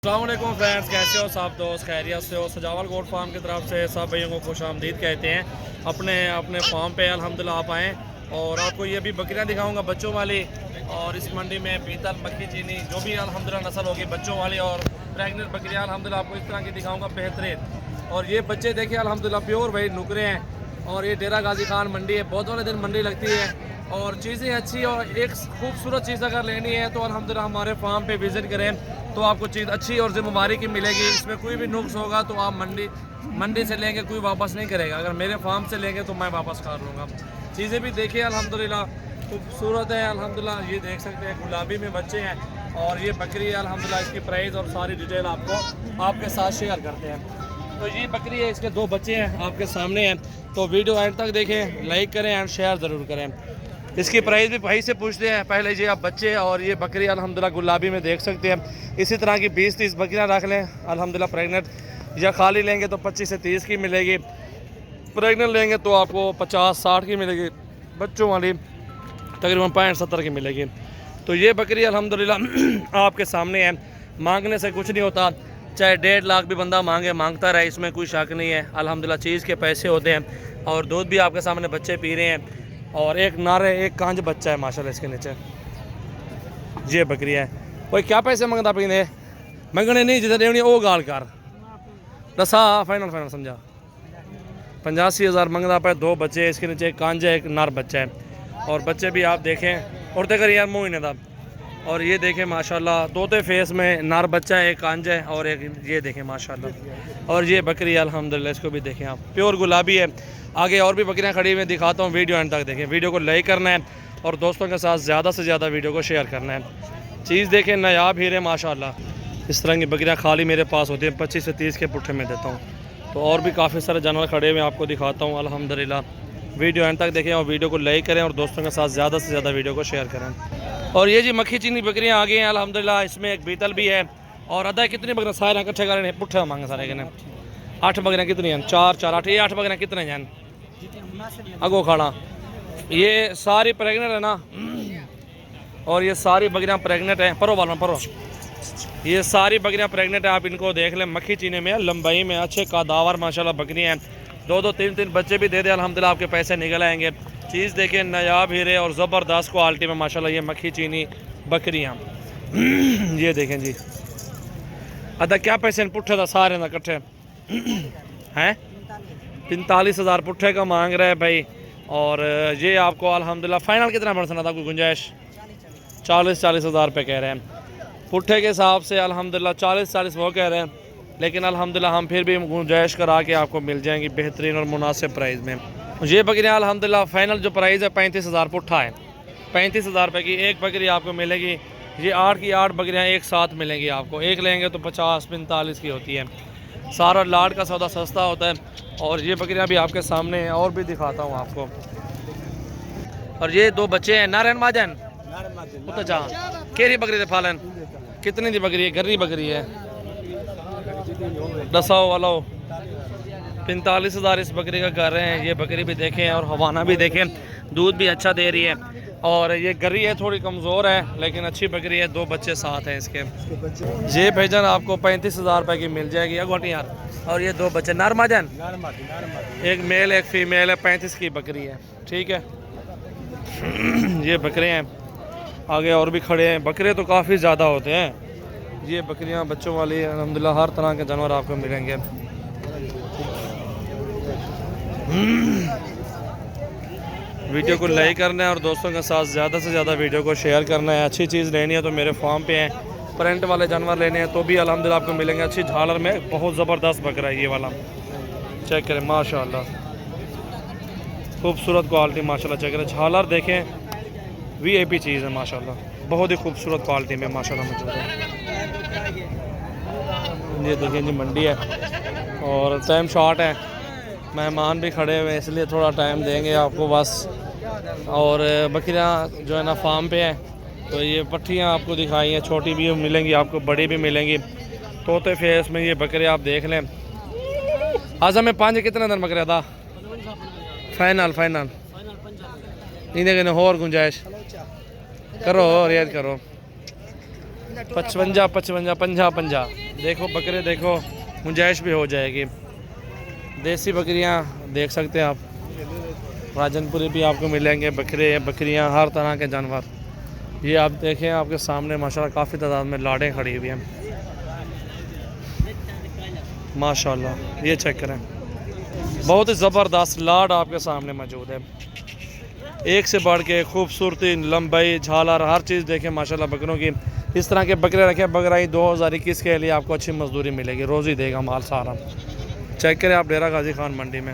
अस्सलामुअलैकुम फ्रेंड्स, कैसे हो सब दोस्त? खैरियत से हो? सजावल गोट फार्म की तरफ से सब भाइयों को खुश आमदीद कहते हैं अपने अपने फार्म पे। अल्हम्दुलिल्लाह आप आएँ और आपको ये भी बकरियां दिखाऊंगा बच्चों वाली। और इस मंडी में पीतल, मक्खी, चीनी जो भी अल्हम्दुलिल्लाह नस्ल होगी बच्चों वाली और प्रेगनेंट बकरियां अल्हम्दुलिल्लाह आपको इस तरह की दिखाऊंगा बेहतरीन। और ये बच्चे देखिए अल्हम्दुलिल्लाह प्योर भाई नुकरे हैं। और ये डेरा गाजी खान मंडी है, बहुत वाले दिन मंडी लगती है और चीज़ें अच्छी और एक खूबसूरत चीज़ अगर लेनी है तो अल्हम्दुलिल्लाह हमारे फार्म पे विज़िट करें तो आपको चीज़ अच्छी और ज़िम्मेदारी की मिलेगी। इसमें कोई भी नुक्स होगा तो आप मंडी से लेंगे कोई वापस नहीं करेगा। अगर मेरे फार्म से लेंगे तो मैं वापस कर लूँगा। चीज़ें भी देखिए अल्हम्दुलिल्लाह खूबसूरत है। अल्हम्दुलिल्लाह ये देख सकते हैं गुलाबी में बच्चे हैं और ये बकरी है अल्हम्दुलिल्लाह। इसकी प्राइस और सारी डिटेल आपको आपके साथ शेयर करते हैं। तो ये बकरी है, इसके दो बच्चे हैं आपके सामने हैं। तो वीडियो एंड तक देखें, लाइक करें एंड शेयर ज़रूर करें। इसकी प्राइस भी भाई से पूछते हैं। पहले ये आप बच्चे और ये बकरी अल्हम्दुलिल्लाह गुलाबी में देख सकते हैं। इसी तरह की 20-30 बकरियां रख लें अल्हम्दुलिल्लाह प्रेग्नेंट, या खाली लेंगे तो 25 से 30 की मिलेगी। प्रेग्नेंट लेंगे तो आपको 50-60 की मिलेगी। बच्चों वाली तकरीबन 65-70 की मिलेगी। तो ये बकरी अल्हम्दुलिल्लाह आपके सामने है। मांगने से कुछ नहीं होता, चाहे 1.5 लाख भी बंदा मांगता रहे, इसमें कोई शक नहीं है। अल्हम्दुलिल्लाह चीज़ के पैसे होते हैं और दूध भी आपके सामने बच्चे पी रहे हैं। और एक नारे एक कांज बच्चा है माशाल्लाह इसके नीचे। ये बकरी है। कोई क्या पैसे मंगता पीने मंगने नहीं, जिधर देवनी वो गाल कर दसा फाइनल समझा 85,000 मंगता पे। दो बच्चे इसके नीचे, एक कांज है एक नर बच्चा है। और बच्चे भी आप देखें उड़ते कर यार मुँह ही नहीं था। और ये देखें माशाल्लाह तोते फेस में नर बच्चा है, एक कांज है और एक ये देखें माशाल्लाह। और ये बकरी अल्हम्दुलिल्लाह, इसको भी देखें आप, प्योर गुलाबी है। आगे और भी बकरियां खड़ी हुई दिखाता हूँ, वीडियो एंड तक देखें। वीडियो को लाइक करना है और दोस्तों के साथ ज़्यादा से ज़्यादा वीडियो को शेयर करना है। चीज़ देखें नायाब हीरे माशाल्लाह। इस तरह की बकरियां खाली मेरे पास होती हैं, 25 से 30 के पुट्ठे में देता हूँ। तो और भी काफ़ी सारे जानवर खड़े हुए आपको दिखाता हूँ अल्हम्दुलिल्लाह। वीडियो एंड तक देखें और वीडियो को लाइक करें और दोस्तों के साथ ज़्यादा से ज़्यादा वीडियो को शेयर करें। और ये जी मक्खी चीनी बकरियाँ आ गई हैं अल्हम्दुलिल्लाह। इसमें एक बीतल भी है। और अदा कितनी बकरियाँ सारे इकट्ठे करें पुट्ठे मांगे सारे के 8 बकरियाँ कितनी हैं? 4 8 ये 8 बकरियाँ कितने हैं अगो खाना। ये सारी प्रेग्नेंट है ना, और ये सारी बकरियां प्रेग्नेंट हैं। परो वालों परो, ये सारी बकरियां प्रेग्नेंट है। आप इनको देख लें, मक्खी चीने में लंबाई में अच्छे कादावर माशाल्लाह बकरियां हैं। 2-2 3-3 बच्चे भी दे दे अल्हम्दुलिल्लाह आपके पैसे निकल आएंगे। चीज़ देखें नायाब हीरे और ज़बरदस्त क्वालिटी में माशाल्लाह ये मक्खी चीनी बकरियाँ। ये देखें जी, अदा क्या पैसे पुट्ठे था सारे ना इकट्ठे हैं। 45,000 पुट्ठे का मांग रहा है भाई। और ये आपको अल्हम्दुलिल्लाह फाइनल कितना बन सकता था? कोई गुंजाइश 40,000 रुपये कह रहे हैं पुट्ठे के हिसाब से। अल्हम्दुलिल्लाह 40 वो कह रहे हैं, लेकिन अल्हम्दुलिल्लाह हम फिर भी गुंजाइश करा के आपको मिल जाएंगी बेहतरीन और मुनासिब प्राइस में। ये बकरियाँ अल्हम्दुलिल्लाह फाइनल जो प्राइस है 35,000 पुट्ठा है। 35,000 रुपये की एक बकरी आपको मिलेगी। ये 8 की 8 बकरियाँ एक साथ मिलेंगी आपको। एक लेंगे तो 50-45 की होती है। सारा लाड का सौदा सस्ता होता है। और ये बकरियां भी आपके सामने हैं और भी दिखाता हूँ आपको। और ये दो बच्चे हैं नारायण माजन केरी बकरी दे फालन कितनी दी बकरी है? गर्री बकरी है। दसाओ वालो 45,000 इस बकरी का कर रहे हैं। ये बकरी भी देखें और हवाना भी देखें, दूध भी अच्छा दे रही है। और ये गर्री है, थोड़ी कमज़ोर है लेकिन अच्छी बकरी है। दो बच्चे साथ हैं इसके। ये भाईजान आपको 35,000 रुपये की मिल जाएगी अगोटी यार। और ये दो बच्चे नर माजन, एक मेल एक फीमेल है। 35 की बकरी है, ठीक है। ये बकरे हैं, आगे और भी खड़े हैं। बकरे तो काफ़ी ज़्यादा होते हैं। ये बकरियां बच्चों वाली अल्हम्दुलिल्लाह हर तरह के जानवर आपको मिलेंगे। वीडियो को लाइक करना है और दोस्तों के साथ ज़्यादा से ज़्यादा वीडियो को शेयर करना है। अच्छी चीज़ लेनी है तो मेरे फार्म पे हैं। प्रिंट वाले जानवर लेने हैं तो भी अल्हम्दुलिल्लाह आपको मिलेंगे। अच्छी झालर में बहुत ज़बरदस्त बकरा है ये वाला, चेक करें माशाल्लाह, खूबसूरत क्वालिटी माशाल्लाह। चेक करें झालर देखें, VIP चीज़ है माशाल्लाह, बहुत ही खूबसूरत क्वालिटी में माशाल्लाह मौजूद है। ये देखें जी मंडी है और टाइम शॉर्ट है, मेहमान भी खड़े हुए हैं इसलिए थोड़ा टाइम देंगे आपको बस। और बकरियां जो है ना फार्म पे है। तो ये पट्टियाँ आपको दिखाई हैं, छोटी भी मिलेंगी आपको, बड़ी भी मिलेंगी। तोते फेस में ये बकरे आप देख लें। आज हमें 5 कितना दिन बकरे था फाइनल इन्हें और गुंजाइश करो और याद करो। 55 55 50 50। देखो बकरे देखो, गुंजाइश भी हो जाएगी। देसी बकरियां देख सकते हैं आप, राजनपुरी भी आपको मिलेंगे, बकरे बकरियां हर तरह के जानवर। ये आप देखें आपके सामने माशाल्लाह काफ़ी तादाद में लाडें खड़ी हुई हैं माशाल्लाह। ये चेक करें, बहुत ही ज़बरदस्त लाड आपके सामने मौजूद है। एक से बढ़ के खूबसूरती, लंबाई, झालर, हर चीज़ देखें माशाल्लाह बकरों की। इस तरह के बकरे रखें, बकराई 2021 के लिए आपको अच्छी मजदूरी मिलेगी, रोज़ी देगा माल सारा। चेक करें आप डेरा गाजी खान मंडी में।